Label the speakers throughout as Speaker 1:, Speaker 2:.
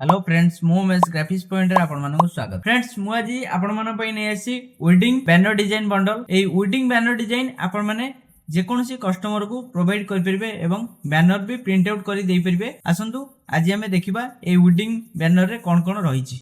Speaker 1: Hello friends मु Umesh graphics point रे आपण मानक स्वागत। फ्रेंड्स मु आज आपण मान पई नै आसी वेडिंग बैनर डिजाइन बंडल। ए वेडिंग बैनर डिजाइन आपण माने जे कोनोसी कस्टमर को प्रोवाइड कर परिबे एवं बैनर भी प्रिंट आउट करी देई परिबे। आसंतु आज हमें देखिबा ए वेडिंग बैनर रे कोन कोन रहिछि।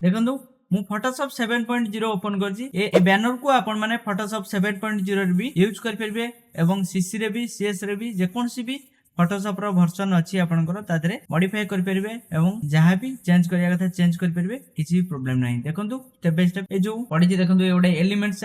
Speaker 1: देखंतु मु फोटोशॉप 7.0 ओपन करछि। ए बैनर को आपण माने फोटोशॉप 7.0 रे भी यूज कर परिबे एवं सीसी रे भी सीएस रे भी जे कोनोसी भी फोटोशॉप रो वर्जन अछि आपनकर तादरे मॉडिफाई कर परिबे एवं जहां भी चेंज करिया कथा चेंज कर परिबे, किछि प्रॉब्लम नाही। देखंतु स्टेप बाय स्टेप ए जो पढि देखंतु एगुडा एलिमेंट्स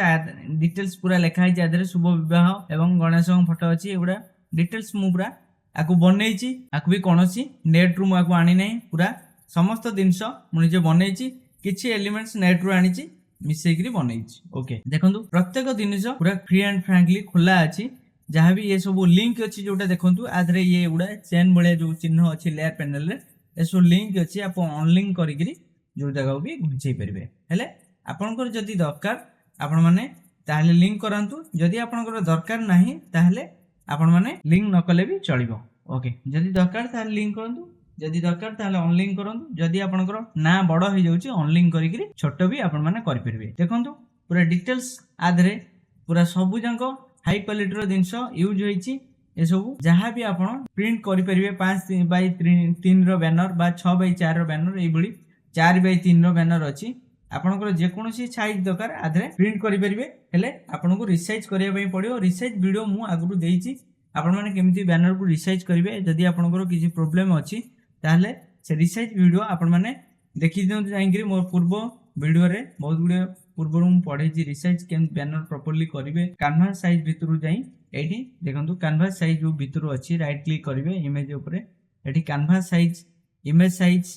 Speaker 1: डिटेल्स पूरा लिखा है जादरे शुभ विवाह एवं गणेशଙ୍କ फोटो अछि। एगुडा डिटेल्स मु पूरा आकु बनैछि। आकु भी कोनोसी नेट रू मु आकु आनी नाही। पूरा समस्त दिनस मु निजे बनैछि। किछि एलिमेंट्स नेट रू आनिछि मिसै करी बनैछि। ओके देखंतु प्रत्येक दिनस पूरा फ्री एंड फ्रैंकली खुला अछि। जहाँ भी ये सब लिंक अच्छी जोटा देखंतु आधरे ये गुड़ा चेन भलिया जो चिन्ह अच्छी लेयर पैनल रे ए सब लिंक अच्छी आप अनलिंक करिकरी जो जगह भी घुंचै परिबे। हेले आपनकर जदी दरकार आपण माने ताहले लिंक करंतु। जदी आपनकर दरकार नाही ताहले आपण माने लिंक न कले भी चलिबो। ओके जदी दरकार ताहले लिंक करंतु, जदी दरकार ताहले अनलिंक करंतु। जदी आपनकर ना बड़ हो जाउची अनलिंक करिकरी छोटो भी आपण माने करि परिबे। देखंतु पूरा डिटेल्स आधरे पूरा सबु जंको हाई क्वालिटी रो जिनस यूज होईची। ए सब जहां भी आपण प्रिंट करि परिबे 5x3 रो बैनर बा 6x4 रो बैनर ए बडी 4x3 रो बैनर अछि। आपनकर जे कोनोसी साइज दरकार आधरे प्रिंट करि परिबे। हेले आपन को रिसाइज करिया पई पडियो। रिसाइज वीडियो मु आगु देइची आपण माने केमिति बैनर को रिसाइज करिवे। जदी आपनकर किछि प्रॉब्लम अछि ताहले से रिसाइज वीडियो आपण माने देखि दियौ जाइकरी मोर पूर्व वीडियो रे बहुत गुडे पूर्व मु पढैछि रिसाइज केन बैनर प्रॉपर्ली करिवे। कैनवास साइज भितरु जाई एठी देखंतु कैनवास साइज जो भितरु अछि राइट क्लिक करिवे इमेज ऊपर एठी कैनवास साइज इमेज साइज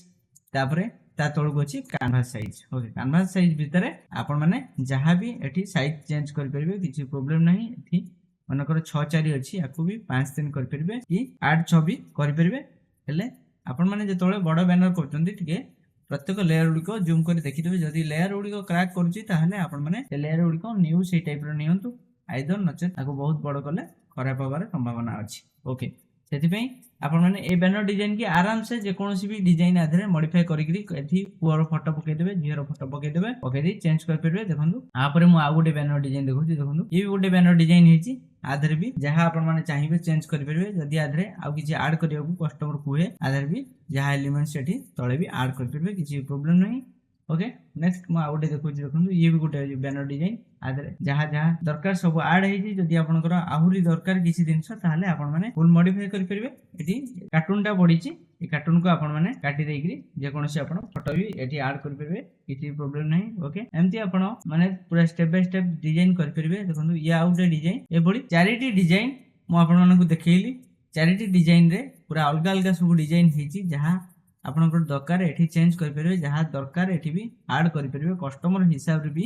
Speaker 1: तापरे ता तळको अछि canvas size. Okay canvas size भितरे आपण माने जहां भी एठी साइज चेंज करि परिबे, किछि प्रॉब्लम नाही। एठी मनकर 6 4 अछि याकु भी 5 3 करि परिबे कि 8 6 भी करि परिबे। हेले आपण माने जेतोळे बड़ बैनर करचंती ठीके प्रत्येक लेयर गुडी को जूम कर देखिदेबे। जदी लेयर गुडी को क्रैक करूची ताहले आपण माने ए लेयर गुडी को न्यू से टाइप रो नियंतु। आइदर नचे ताको बहुत बड़ करले खराब होबार संभावना अछि। ओके सेति पई आपण माने ए बैनर डिजाइन की आराम से जे कोनोसी भी डिजाइन आधरे मॉडिफाई करिकरी एथि पुअर फोटो पके देबे, झियर फोटो पके देबे। ओके दी चेंज कर परबे। देखंतु आ परे मु आ गुटे बैनर डिजाइन देखुची। देखंतु ए गुटे बैनर डिजाइन हेची आधरे भी जहां आपण माने चाहिबे चेंज कर परबे। जदी आधरे आ किछि ऐड करिया को कस्टमर कुहे आधरे भी जहां एलिमेंट सेठी तळे भी ऐड कर परबे, किछि प्रॉब्लम नाही। ओके नेक्स्ट मु आ गुटे देखुची। देखंतु ये भी गुटे बैनर डिजाइन आधरे जहां जहां दरकार सब ऐड हेची। जदी आपनकर आहुरी दरकार किछि दिनस ताहले आपण माने फुल मॉडिफाई कर परबे। एठी कार्टूनटा बढिची ए कार्टून को आपण माने काटी देइकरी जे कोनोसी आपण फोटो भी एठी ऐड कर परबे, किछि प्रॉब्लम नाही। ओके एमती आपण माने पूरा स्टेप बाय स्टेप डिजाइन कर परबे। देखंतु ये आउटे डिजाइन ए बडी चारिटी डिजाइन मु आपण मानकु देखैली। चारिटी डिजाइन रे पूरा अलग अलग सब डिजाइन हेची जहां आपनकर दरकार एठी चेंज कर परबे, जहां दरकार एठी भी ऐड कर परबे। कस्टमर हिसाब रे भी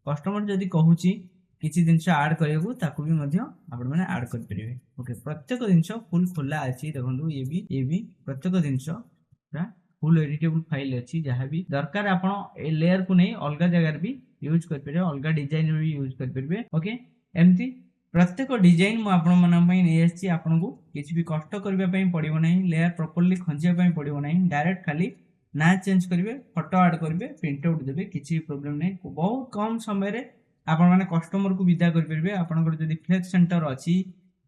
Speaker 1: कस्टमर जदी कहूची किछि दिनस ऐड करियौ ताकू भी मध्य आपण माने ऐड कर परिबे। ओके प्रत्येक दिनस फुल खुला अछि। देखंतु ये भी प्रत्येक दिनस पूरा फुल एडिटेबल फाइल अछि। जहां भी दरकार आपण ए लेयर को नै अलगा जगह रे भी यूज कर परिबे, अलगा डिजाइन भी यूज कर परिबे। ओके एमती प्रत्येक डिजाइन मु आपण मन पई नै आछि। आपण को किछि भी कष्ट करबा पई पडिबो नै, लेयर प्रॉपर्ली खंजिया पई पडिबो नै। डायरेक्ट खाली ना चेंज करिवे, फोटो ऐड करिवे, प्रिंट आउट देबे, किछि प्रॉब्लम नै। बहुत कम समय रे आपण माने कस्टमर को विदा कर परबे। आपनकर जदी फ्लेक्स सेंटर अछि,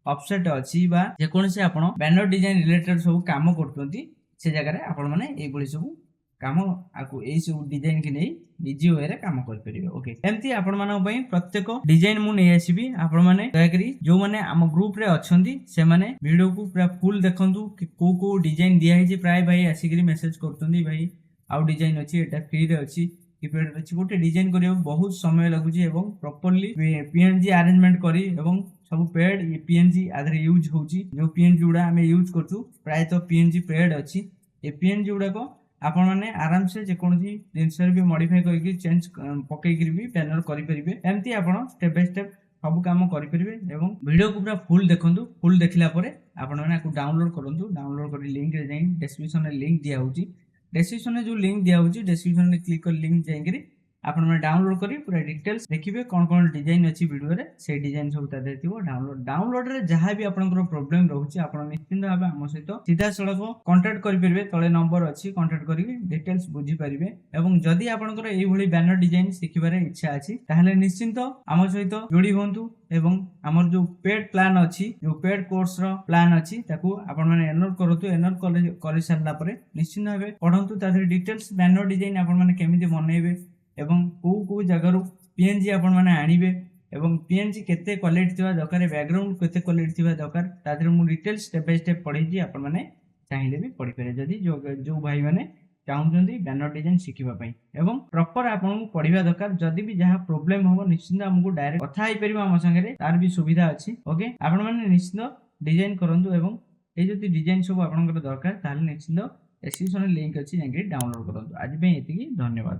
Speaker 1: ऑफसेट अछि बा जे कोनसे आपण बैनर डिजाइन रिलेटेड सब काम करतोंती से जगह रे आपण माने ए बळी सब काम आकु ए सब डिजाइन के नै इजी वे रे काम कर परिबे। ओके एमती आपण माने पई प्रत्येक डिजाइन मु नै आसीबी। आपण माने दया करी जो माने हम ग्रुप रे अछंती से माने वीडियो को पूरा फुल देखंतु कि को डिजाइन दिया है। प्राय भाई आसीकरी मेसेज करतोंती भाई आउ डिजाइन अछि, एटा फ्री रे अछि, कीपैड अछि। गोटे डिजाइन करियो बहुत समय लागुची एवं प्रॉपर्ली पीएनजी अरेंजमेंट करी एवं सब पेड पीएनजी आधरे यूज होउची। जो पीएनजी उडा हमें यूज करछु प्राय तो पीएनजी पेड अछि। ए पीएनजी उडा को आपण माने आराम से जे कोनसी जिंसर भी मॉडिफाई करके चेंज पकई करी भी बैनर करि परिबे। एमती आपण स्टेप बाय स्टेप सब काम करि परिबे। एवं वीडियो को पूरा फुल देखंतु। फुल देखला परे आपण माने को डाउनलोड करंतु। डाउनलोड करी लिंक रे जाई डिस्क्रिप्शन रे लिंक दिया होउची। डिस्क्रिप्शन में जो लिंक दिया होउची डिस्क्रिप्शन में क्लिक कर लिंक जाइकरी आपण मैंने डाउनलोड करी पूरा डिटेल्स देखिए कौन कौन डिजाइन अच्छी वीडियो रे से डिजाइन सब ता देथिबो डाउनलोड रे जहां भी आपनकर प्रॉब्लम रहउची आपण निश्चिंत भाबे हम सहित सीधा सड़क कांटेक्ट करि परिबे तळे नंबर अछि कांटेक्ट करी डिटेल्स बुझी परिबे एवं जदि आपनकर एई भली बैनर डिजाइन सिखिबारे इच्छा अछि ताहले निश्चिंत हम सहित जोड़ी होंतु एवं हमर जो पेड प्लान अछि जो पेड कोर्स रो प्लान अछि ताकू आपण माने एनरोल करतु एनरोल करि सारला परे निश्चिंत भाबे पढंतु तादर डिटेल्स बैनर डिजाइन आपण माने केमिति बनेबे एवं को जगह पीएनजी आपण माने आनिबे एवं पीएनजी केते क्वालिटी थिबा दरकार बैकग्राउंड केते क्वालिटी थिबा दरकार तादर मु डिटेल्स स्टेप बाय स्टेप पढी जी आपण माने चाहिले भी पढी पारे जदी जो भाई माने चाहुचंदी बैनर डिजाइन शिखिबा पई एवं प्रॉपर आपण पढिबा दरकार जदी भी जहा प्रॉब्लम हो निश्चित हमकु डायरेक्ट कथा आइ परिबा हम संगे तार भी सुविधा अछि ओके आपण माने निश्चित डिजाइन करंतु एवं ए जदी डिजाइन सब आपनकर दरकार ताले निश्चित डिस्क्रिप्शन लिंक अछि जाके डाउनलोड करंतु आज पे एतिकी धन्यवाद।